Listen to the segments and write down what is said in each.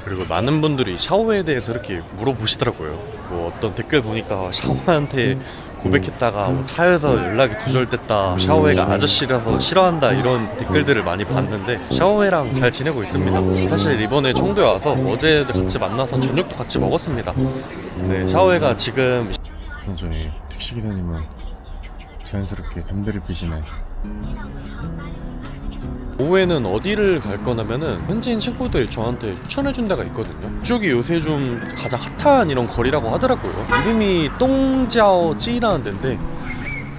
그리고 많은 분들이 샤오웨이에 대해서 이렇게 물어보시더라고요. 뭐 어떤 댓글 보니까 샤오웨이한테 고백했다가 뭐 차에서 연락이 두절됐다, 샤오웨이가 아저씨라서 싫어한다, 이런 댓글들을 많이 봤는데 샤오웨이랑 잘 지내고 있습니다. 사실 이번에 청도에 와서 어제도 같이 만나서 저녁도 같이 먹었습니다. 네, 샤오웨이가 지금 저희 택시 기사님은 자연스럽게 담배를 피시네. 오후에는 어디를 갈 거냐면은 현지인 친구들이 저한테 추천해준 데가 있거든요. 이쪽이 요새 좀 가장 핫한 이런 거리라고 하더라고요. 이름이 똥지아오찌라는 데인데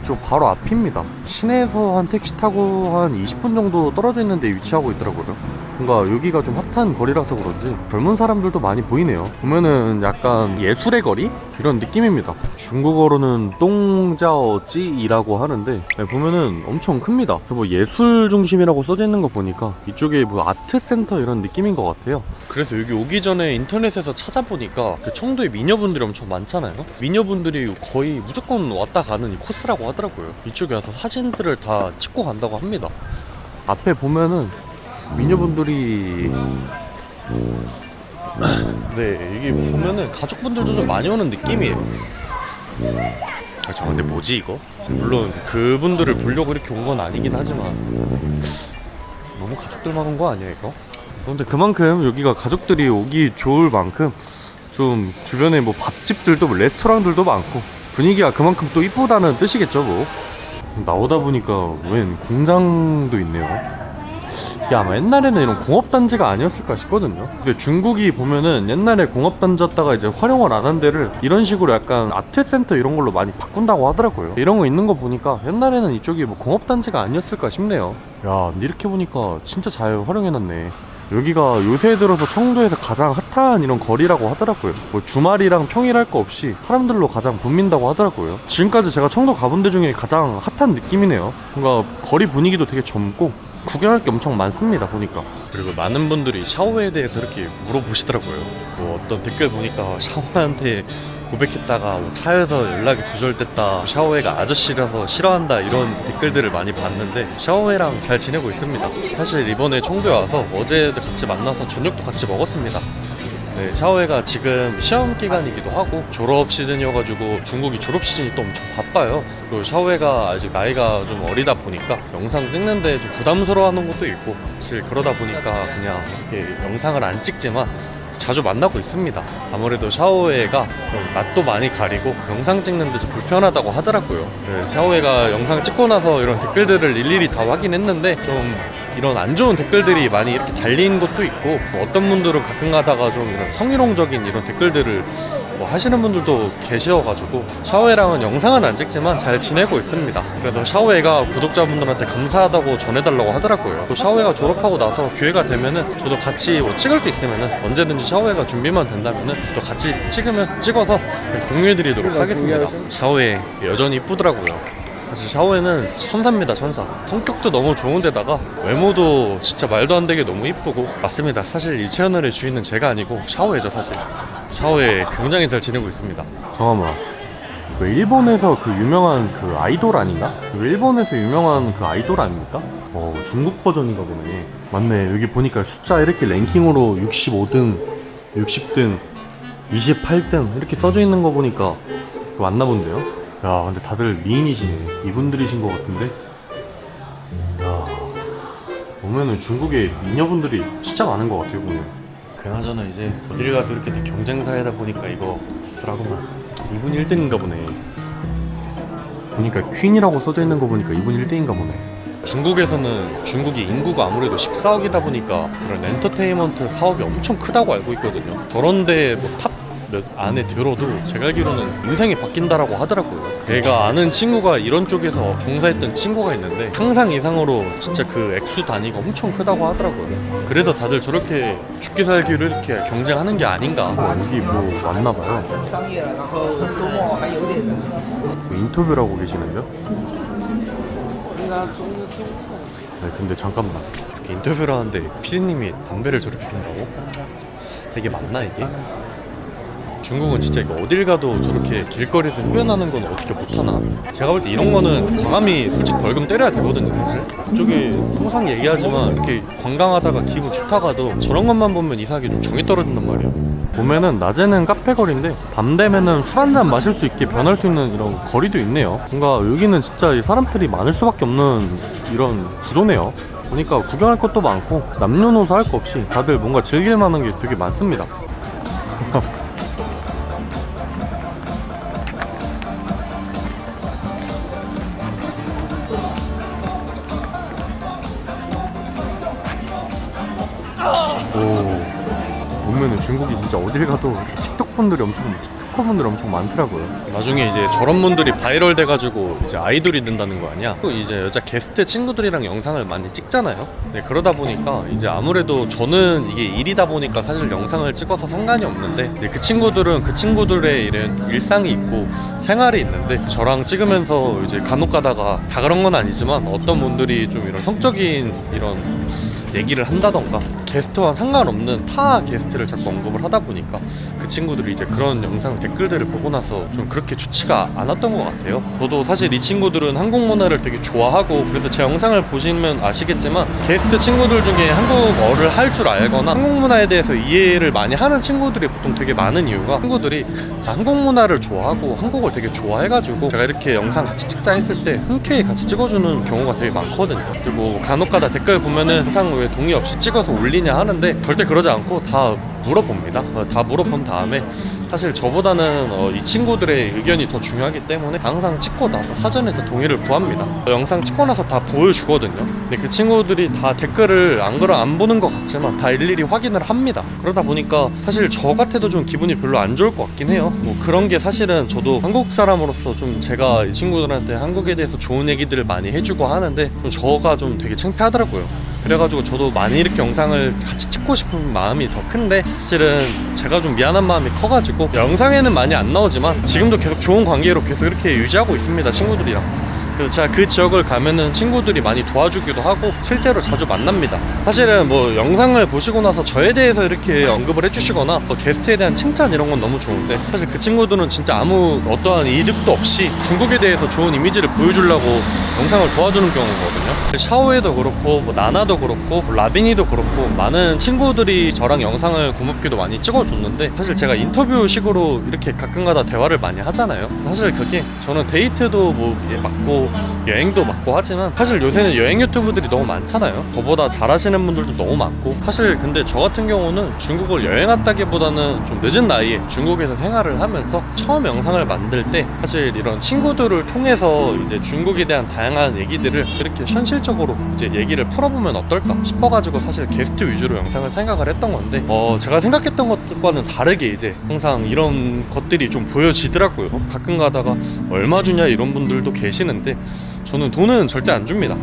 저 바로 앞입니다. 시내에서 한 택시 타고 한 20분 정도 떨어져 있는 데 위치하고 있더라고요. 뭔가 여기가 좀 핫한 거리라서 그런지 젊은 사람들도 많이 보이네요. 보면은 약간 예술의 거리? 이런 느낌입니다. 중국어로는 똥자오찌이라고 하는데 보면은 엄청 큽니다. 뭐 예술 중심이라고 써져 있는 거 보니까 이쪽에 뭐 아트 센터 이런 느낌인 것 같아요. 그래서 여기 오기 전에 인터넷에서 찾아보니까 그 청도에 미녀분들이 엄청 많잖아요. 미녀분들이 거의 무조건 왔다 가는 이 코스라고 하더라고요. 이쪽에 와서 사진들을 다 찍고 간다고 합니다. 앞에 보면은 미녀분들이 네, 이게 보면은 가족분들도 좀 많이 오는 느낌이에요. 저 근데 뭐지 이거? 물론 그분들을 보려고 이렇게 온 건 아니긴 하지만 너무 가족들만 온 거 아니야 이거? 근데 그만큼 여기가 가족들이 오기 좋을 만큼 좀 주변에 뭐 밥집들도 뭐 레스토랑들도 많고 분위기가 그만큼 또 이쁘다는 뜻이겠죠 뭐. 나오다 보니까 웬 공장도 있네요. 이게 아마 옛날에는 이런 공업단지가 아니었을까 싶거든요. 근데 중국이 보면은 옛날에 공업단지였다가 이제 활용을 안 한 데를 이런 식으로 약간 아트센터 이런 걸로 많이 바꾼다고 하더라고요. 이런 거 있는 거 보니까 옛날에는 이쪽이 뭐 공업단지가 아니었을까 싶네요. 야, 근데 이렇게 보니까 진짜 잘 활용해놨네. 여기가 요새 들어서 청도에서 가장 핫한 이런 거리라고 하더라고요. 뭐 주말이랑 평일 할 거 없이 사람들로 가장 붐빈다고 하더라고요. 지금까지 제가 청도 가본 데 중에 가장 핫한 느낌이네요. 뭔가 거리 분위기도 되게 젊고 구경할 게 엄청 많습니다 보니까. 그리고 많은 분들이 샤오웨이에 대해서 이렇게 물어보시더라고요. 뭐 어떤 댓글 보니까 샤오웨이한테 고백했다가 뭐 차에서 연락이 두절됐다, 샤오웨이가 아저씨라서 싫어한다, 이런 댓글들을 많이 봤는데 샤오웨이랑 잘 지내고 있습니다. 사실 이번에 청도에 와서 어제도 같이 만나서 저녁도 같이 먹었습니다. 네, 샤오웨이가 지금 시험 기간이기도 하고 졸업 시즌이어가지고 중국이 졸업 시즌이 또 엄청 바빠요. 그리고 샤오웨이가 아직 나이가 좀 어리다 보니까 영상 찍는데 좀 부담스러워하는 것도 있고, 사실 그러다 보니까 그냥 이렇게 영상을 안 찍지만 자주 만나고 있습니다. 아무래도 샤오웨이가 좀 낯도 많이 가리고 영상 찍는데 좀 불편하다고 하더라고요. 네, 샤오웨이가 영상 찍고 나서 이런 댓글들을 일일이 다 확인했는데 좀 이런 안 좋은 댓글들이 많이 이렇게 달린 것도 있고, 뭐 어떤 분들은 가끔 가다가 좀 이런 성희롱적인 이런 댓글들을 뭐 하시는 분들도 계셔가지고 샤오웨이랑은 영상은 안 찍지만 잘 지내고 있습니다. 그래서 샤오웨이가 구독자분들한테 감사하다고 전해달라고 하더라고요. 또 샤오웨이가 졸업하고 나서 기회가 되면은 저도 같이 뭐 찍을 수 있으면은 언제든지 샤오웨이가 준비만 된다면은 또 같이 찍어서 공유해드리도록 하겠습니다. 샤오웨이 여전히 이쁘더라고요. 사실 샤오웨이는 천사입니다, 천사. 성격도 너무 좋은데다가 외모도 진짜 말도 안 되게 너무 이쁘고. 맞습니다. 사실 이 채널의 주인은 제가 아니고 샤오웨이죠 사실. 샤오웨이 굉장히 잘 지내고 있습니다. 잠깐만, 그 일본에서 그 유명한 그 아이돌 아닌가? 그 일본에서 유명한 그 아이돌 아닙니까? 중국 버전인가 보네. 맞네, 여기 보니까 숫자 이렇게 랭킹으로 65등, 60등, 28등 이렇게 써져 있는 거 보니까 맞나 본데요? 야, 근데 다들 미인이시네. 이분들이신 것 같은데? 야, 보면은 중국에 미녀분들이 진짜 많은 것 같아요, 보면. 그나저나 이제 어딜 가도 이렇게 다 경쟁사회다 보니까 이거 씁쓸하구만. 이분 1등인가 보네. 보니까 퀸이라고 써져 있는 거 보니까 이분 1등인가 보네. 중국에서는 중국이 인구가 아무래도 14억이다 보니까 그런 엔터테인먼트 사업이 엄청 크다고 알고 있거든요. 저런데 뭐 탑 몇 안에 들어도 제가 알기로는 인생이 바뀐다라고 하더라고요. 제가 아는 친구가 이런 쪽에서 종사했던 친구가 있는데 상상 이상으로 진짜 그 액수 단위가 엄청 크다고 하더라고요. 그래서 다들 저렇게 죽기 살기로 이렇게 경쟁하는 게 아닌가. 여기 뭐 왔나봐요. 인터뷰를 하고 계시는데요? 네, 근데 잠깐만, 이렇게 인터뷰를 하는데 피디님이 담배를 저렇게 핀다고? 이게 맞나 이게? 중국은 진짜 이거 어딜 가도 저렇게 길거리에서 흡연하는 건 어떻게 못하나. 제가 볼 때 이런 거는 광함이 솔직히 벌금 때려야 되거든요 사실. 이쪽에 항상 얘기하지만 이렇게 관광하다가 기분 좋다가도 저런 것만 보면 이상하게 좀 정이 떨어진단 말이에요. 보면은 낮에는 카페 거리인데 밤 되면은 술 한잔 마실 수 있게 변할 수 있는 이런 거리도 있네요. 뭔가 여기는 진짜 이 사람들이 많을 수밖에 없는 이런 구조네요. 보니까 구경할 것도 많고 남녀노소 할 거 없이 다들 뭔가 즐길 만한 게 되게 많습니다. 보면은 중국이 진짜 어딜 가도 틱톡분들이 틱톡커분들이 엄청 많더라고요. 나중에 이제 저런 분들이 바이럴 돼가지고 이제 아이돌이 된다는 거 아니야? 또 이제 여자 게스트 친구들이랑 영상을 많이 찍잖아요. 네, 그러다 보니까 이제 아무래도 저는 이게 일이다 보니까 사실 영상을 찍어서 상관이 없는데, 네, 그 친구들은 그 친구들의 이런 일상이 있고 생활이 있는데, 저랑 찍으면서 이제 간혹 가다가 다 그런 건 아니지만 어떤 분들이 좀 이런 성적인 이런 얘기를 한다던가 게스트와 상관없는 타 게스트를 자꾸 언급을 하다 보니까 그 친구들이 이제 그런 영상 댓글들을 보고 나서 좀 그렇게 좋지가 않았던 것 같아요. 저도 사실 이 친구들은 한국 문화를 되게 좋아하고, 그래서 제 영상을 보시면 아시겠지만 게스트 친구들 중에 한국어를 할 줄 알거나 한국 문화에 대해서 이해를 많이 하는 친구들이 보통 되게 많은 이유가, 친구들이 다 한국 문화를 좋아하고 한국을 되게 좋아해가지고 제가 이렇게 영상 같이 찍자 했을 때 흔쾌히 같이 찍어주는 경우가 되게 많거든요. 그리고 간혹가다 댓글 보면은 항상 왜 동의 없이 찍어서 올리냐 하는데, 절대 그러지 않고 다 물어봅니다. 다 물어본 다음에 사실 저보다는 이 친구들의 의견이 더 중요하기 때문에 항상 찍고 나서 사전에 다 동의를 구합니다. 영상 찍고 나서 다 보여주거든요. 근데 그 친구들이 다 댓글을 안 보는 것 같지만 다 일일이 확인을 합니다. 그러다 보니까 사실 저 같아도 좀 기분이 별로 안 좋을 것 같긴 해요. 뭐 그런 게 사실은 저도 한국 사람으로서 좀 제가 이 친구들한테 한국에 대해서 좋은 얘기들을 많이 해주고 하는데 좀 저가 좀 되게 창피하더라고요. 그래가지고 저도 많이 이렇게 영상을 같이 찍고 싶은 마음이 더 큰데, 사실은 제가 좀 미안한 마음이 커가지고 영상에는 많이 안 나오지만 지금도 계속 좋은 관계로 계속 이렇게 유지하고 있습니다, 친구들이랑. 그래서 제가 그 지역을 가면은 친구들이 많이 도와주기도 하고 실제로 자주 만납니다. 사실은 뭐 영상을 보시고 나서 저에 대해서 이렇게 언급을 해주시거나 또 게스트에 대한 칭찬 이런 건 너무 좋은데, 사실 그 친구들은 진짜 아무 어떠한 이득도 없이 중국에 대해서 좋은 이미지를 보여주려고 영상을 도와주는 경우거든요. 샤오에도 그렇고 뭐 나나도 그렇고 뭐 라빈이도 그렇고 많은 친구들이 저랑 영상을 고맙게도 많이 찍어줬는데, 사실 제가 인터뷰식으로 이렇게 가끔가다 대화를 많이 하잖아요. 사실 그게 저는 데이트도 뭐 맞고 여행도 맞고 하지만, 사실 요새는 여행 유튜브들이 너무 많잖아요. 저보다 잘하시는 분들도 너무 많고, 사실 근데 저 같은 경우는 중국을 여행 왔다기보다는 좀 늦은 나이에 중국에서 생활을 하면서 처음 영상을 만들 때 사실 이런 친구들을 통해서 이제 중국에 대한 다양한 얘기들을 이렇게 현실적으로 이제 얘기를 풀어보면 어떨까 싶어가지고 사실 게스트 위주로 영상을 생각을 했던 건데, 제가 생각했던 것과는 다르게 이제 항상 이런 것들이 좀 보여지더라고요. 가끔 가다가 얼마 주냐 이런 분들도 계시는데, 저는 돈은 절대 안 줍니다.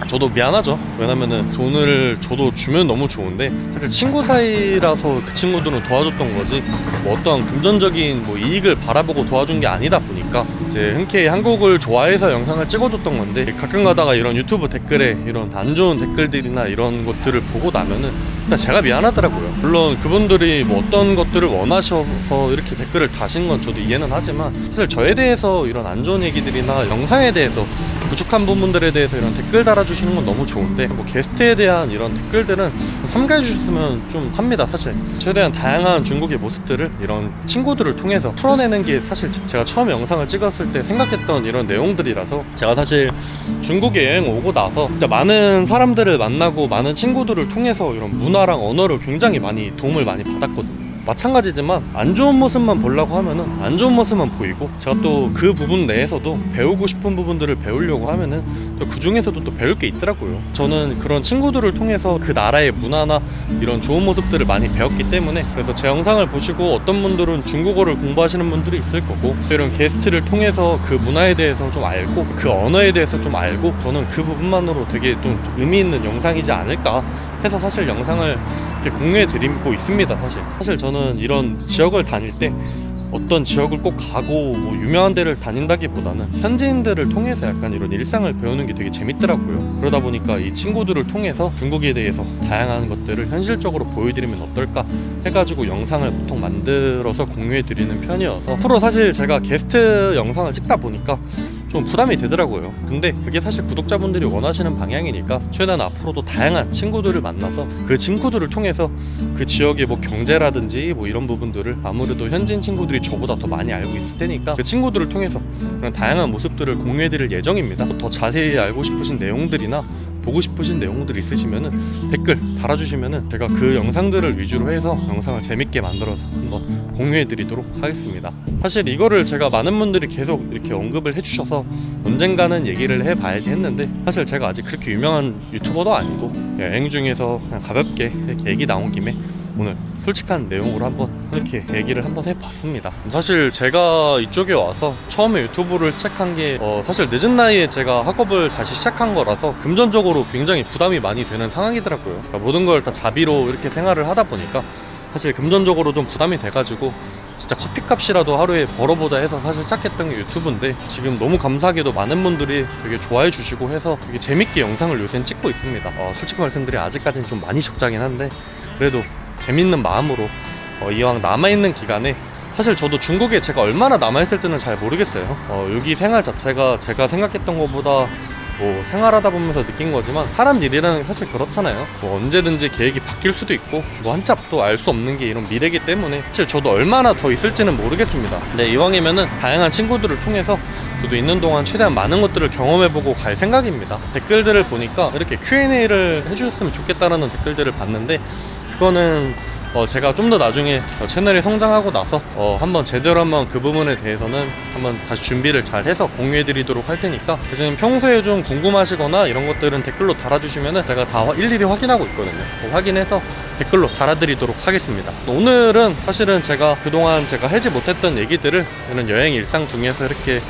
저도 미안하죠. 왜냐면은 돈을 저도 주면 너무 좋은데, 사실 친구 사이라서 그 친구들은 도와줬던 거지 뭐 어떠한 금전적인 뭐 이익을 바라보고 도와준 게 아니다 보니까 이제 흔쾌히 한국을 좋아해서 영상을 찍어줬던 건데, 가끔 가다가 이런 유튜브 댓글에 이런 안 좋은 댓글들이나 이런 것들을 보고 나면은 일단 제가 미안하더라고요. 물론 그분들이 뭐 어떤 것들을 원하셔서 이렇게 댓글을 다신 건 저도 이해는 하지만, 사실 저에 대해서 이런 안 좋은 얘기들이나 영상에 대해서 부족한 부분들에 대해서 이런 댓글 달아주시는 건 너무 좋은데, 뭐 게스트에 대한 이런 댓글들은 삼가해 주셨으면 좀 합니다. 사실 최대한 다양한 중국의 모습들을 이런 친구들을 통해서 풀어내는 게 사실 제가 처음에 영상을 찍었을 때 생각했던 이런 내용들이라서, 제가 사실 중국에 여행 오고 나서 진짜 많은 사람들을 만나고 많은 친구들을 통해서 이런 문화랑 언어를 굉장히 많이 도움을 많이 받았거든요. 마찬가지지만 안 좋은 모습만 보려고 하면은 안 좋은 모습만 보이고, 제가 또 그 부분 내에서도 배우고 싶은 부분들을 배우려고 하면은 또 그 중에서도 또 배울 게 있더라고요. 저는 그런 친구들을 통해서 그 나라의 문화나 이런 좋은 모습들을 많이 배웠기 때문에, 그래서 제 영상을 보시고 어떤 분들은 중국어를 공부하시는 분들이 있을 거고, 이런 게스트를 통해서 그 문화에 대해서 좀 알고 그 언어에 대해서 좀 알고, 저는 그 부분만으로 되게 좀 의미 있는 영상이지 않을까 해서 사실 영상을 이렇게 공유해 드리고 있습니다. 사실 저는 이런 지역을 다닐 때 어떤 지역을 꼭 가고 뭐 유명한 데를 다닌다기보다는 현지인들을 통해서 약간 이런 일상을 배우는 게 되게 재밌더라고요. 그러다 보니까 이 친구들을 통해서 중국에 대해서 다양한 것들을 현실적으로 보여드리면 어떨까 해가지고 영상을 보통 만들어서 공유해드리는 편이어서 앞으로 사실 제가 게스트 영상을 찍다 보니까 좀 부담이 되더라고요. 근데 그게 사실 구독자분들이 원하시는 방향이니까 최대한 앞으로도 다양한 친구들을 만나서 그 친구들을 통해서 그 지역의 뭐 경제라든지 뭐 이런 부분들을 아무래도 현지인 친구들이 저보다 더 많이 알고 있을 테니까 그 친구들을 통해서 그런 다양한 모습들을 공유해드릴 예정입니다. 더 자세히 알고 싶으신 내용들이나 보고 싶으신 내용들 있으시면은 댓글 달아주시면은 제가 그 영상들을 위주로 해서 영상을 재밌게 만들어서 한번 공유해드리도록 하겠습니다. 사실 이거를 제가 많은 분들이 계속 이렇게 언급을 해주셔서 언젠가는 얘기를 해봐야지 했는데 사실 제가 아직 그렇게 유명한 유튜버도 아니고 여행 중에서 그냥 가볍게 이렇게 얘기 나온 김에 오늘 솔직한 내용으로 한번 이렇게 얘기를 한번 해봤습니다. 사실 제가 이쪽에 와서 처음에 유튜브를 시작한 게 사실 늦은 나이에 제가 학업을 다시 시작한 거라서 금전적으로 굉장히 부담이 많이 되는 상황이더라고요. 그러니까 모든 걸 다 자비로 이렇게 생활을 하다 보니까 사실 금전적으로 좀 부담이 돼가지고 진짜 커피값이라도 하루에 벌어보자 해서 사실 시작했던 게 유튜브인데 지금 너무 감사하게도 많은 분들이 되게 좋아해 주시고 해서 되게 재밌게 영상을 요새는 찍고 있습니다. 솔직히 말씀드리면 아직까지는 좀 많이 적자긴 한데 그래도 재밌는 마음으로 이왕 남아있는 기간에 사실 저도 중국에 제가 얼마나 남아있을지는 잘 모르겠어요. 여기 생활 자체가 제가 생각했던 것보다 뭐 생활하다 보면서 느낀 거지만 사람 일이라는 게 사실 그렇잖아요. 뭐 언제든지 계획이 바뀔 수도 있고 뭐 한 치 앞도 알 수 없는 게 이런 미래이기 때문에 사실 저도 얼마나 더 있을지는 모르겠습니다. 네, 이왕이면은 다양한 친구들을 통해서 저도 있는 동안 최대한 많은 것들을 경험해보고 갈 생각입니다. 댓글들을 보니까 이렇게 Q&A를 해주셨으면 좋겠다라는 댓글들을 봤는데 그거는 제가 좀 더 나중에 채널이 성장하고 나서 한번 제대로 한번 그 부분에 대해서는 한번 다시 준비를 잘 해서 공유해 드리도록 할 테니까 대신 평소에 좀 궁금하시거나 이런 것들은 댓글로 달아주시면은 제가 다 일일이 확인하고 있거든요. 확인해서 댓글로 달아드리도록 하겠습니다. 오늘은 사실은 제가 그동안 제가 하지 못했던 얘기들을 이런 여행 일상 중에서 이렇게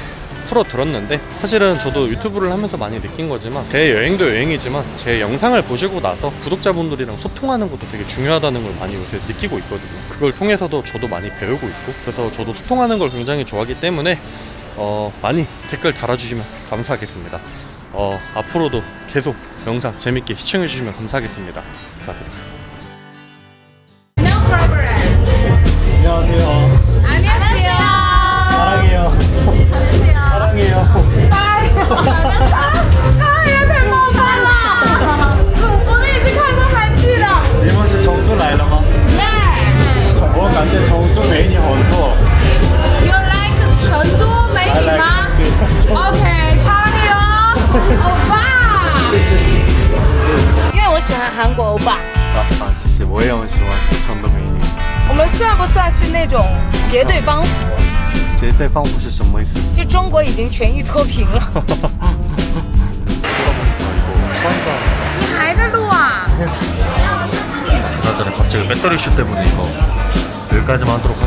풀어 들었는데 사실은 저도 유튜브를 하면서 많이 느낀 거지만 제 여행도 여행이지만 제 영상을 보시고 나서 구독자분들이랑 소통하는 것도 되게 중요하다는 걸 많이 요새 느끼고 있거든요. 그걸 통해서도 저도 많이 배우고 있고 그래서 저도 소통하는 걸 굉장히 좋아하기 때문에 많이 댓글 달아주시면 감사하겠습니다. 앞으로도 계속 영상 재밌게 시청해 주시면 감사하겠습니다. 감사합니다. No problem. 안녕하세요. 안녕하세요. 사랑해요. 사랑해요. 사랑해요. 太冒犯了。我们也是看过韩剧的。你们是成都来了吗？我感觉成都美女好多。 You like 成都美女吗 ？OK， 사랑해요， 欧巴。因为我喜欢韩国欧巴。谢谢，我也很喜欢成都美女。我们算不算是那种结对帮扶？结对帮扶是什么意思？就中国已经全域脱贫了。你还在录啊？ 그나저나 갑자기 배터리 슈 때문에 이거 여기까지만 하도록 하겠습니다.